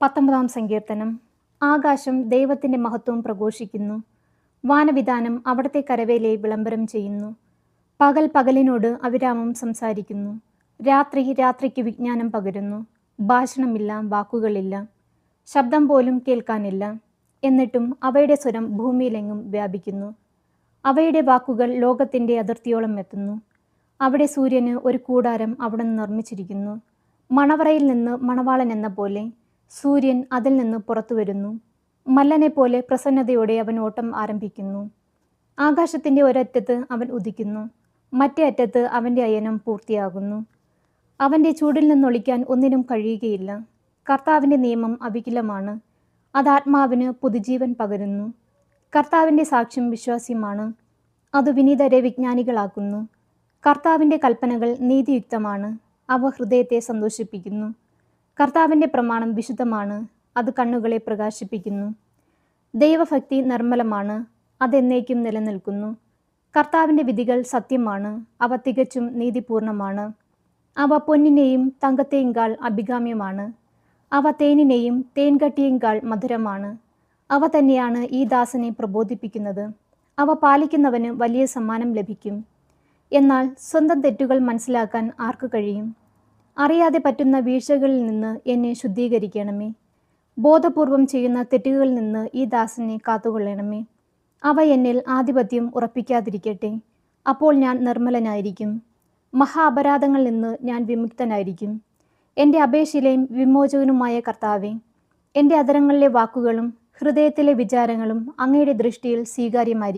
19 സങ്കീർത്തനം. ആകാശം ദൈവത്തിൻ്റെ മഹത്വം പ്രഘോഷിക്കുന്നു. വാനവിതാനം അവിടുത്തെ കരവേലയെ വിളംബരം ചെയ്യുന്നു. പകൽ പകലിനോട് അവിരാമം സംസാരിക്കുന്നു. രാത്രി രാത്രിക്ക് വിജ്ഞാനം പകരുന്നു. ഭാഷണമില്ല, വാക്കുകളില്ല, ശബ്ദം പോലും കേൾക്കാനില്ല. എന്നിട്ടും അവയുടെ സ്വരം ഭൂമിയിലെങ്ങും വ്യാപിക്കുന്നു. അവയുടെ വാക്കുകൾ ലോകത്തിൻ്റെ അതിർത്തിയോളം എത്തുന്നു. അവിടെ സൂര്യന് ഒരു കൂടാരം അവിടുന്ന് നിർമ്മിച്ചിരിക്കുന്നു. മണവറയിൽ നിന്ന് മണവാളൻ എന്ന പോലെ സൂര്യൻ അതിൽ നിന്ന് പുറത്തു വരുന്നു. മല്ലനെ പോലെ പ്രസന്നതയോടെ അവൻ ഓട്ടം ആരംഭിക്കുന്നു. ആകാശത്തിൻ്റെ ഒരറ്റത്ത് അവൻ ഉദിക്കുന്നു, മറ്റേ അറ്റത്ത് അവൻ്റെ അയനം പൂർത്തിയാകുന്നു. അവൻ്റെ ചൂടിൽ നിന്നൊളിക്കാൻ ഒന്നിനും കഴിയുകയില്ല. കർത്താവിൻ്റെ നിയമം അവികലമാണ്, അത് ആത്മാവിന് പുതുജീവൻ പകരുന്നു. കർത്താവിൻ്റെ സാക്ഷ്യം വിശ്വാസ്യമാണ്, അത് വിനീതരെ വിജ്ഞാനികളാക്കുന്നു. കർത്താവിൻ്റെ കൽപ്പനകൾ നീതിയുക്തമാണ്, അവ ഹൃദയത്തെ സന്തോഷിപ്പിക്കുന്നു. കർത്താവിൻ്റെ പ്രമാണം വിശുദ്ധമാണ്, അത് കണ്ണുകളെ പ്രകാശിപ്പിക്കുന്നു. ദൈവഭക്തി നിർമ്മലമാണ്, അതെന്നേക്കും നിലനിൽക്കുന്നു. കർത്താവിൻ്റെ വിധികൾ സത്യമാണ്, അവ തികച്ചും നീതിപൂർണമാണ്. അവ പൊന്നിനെയും തങ്കത്തെയുംകാൾ അഭികാമ്യമാണ്, അവ തേനിനെയും തേൻകട്ടിയേക്കാൾ മധുരമാണ്. അവ തന്നെയാണ് ഈ ദാസനെ പ്രബോധിപ്പിക്കുന്നത്, അവ പാലിക്കുന്നവന് വലിയ സമ്മാനം ലഭിക്കും. എന്നാൽ സ്വന്തം തെറ്റുകൾ മനസ്സിലാക്കാൻ ആർക്ക് കഴിയും? അറിയാതെ പറ്റുന്ന വീഴ്ചകളിൽ നിന്ന് എന്നെ ശുദ്ധീകരിക്കണമേ. ബോധപൂർവം ചെയ്യുന്ന തെറ്റുകളിൽ നിന്ന് ഈ ദാസനെ കാത്തുകൊള്ളണമേ. അവ എന്നിൽ ആധിപത്യം ഉറപ്പിക്കാതിരിക്കട്ടെ, അപ്പോൾ ഞാൻ നിർമ്മലനായിരിക്കും. മഹാ അപരാധങ്ങളിൽ നിന്ന് ഞാൻ വിമുക്തനായിരിക്കും. എൻ്റെ അപേക്ഷയിലെയും വിമോചകനുമായ കർത്താവേ, എൻ്റെ അധരങ്ങളിലെ വാക്കുകളും ഹൃദയത്തിലെ വിചാരങ്ങളും അങ്ങയുടെ ദൃഷ്ടിയിൽ സ്വീകാര്യമായിരിക്കും.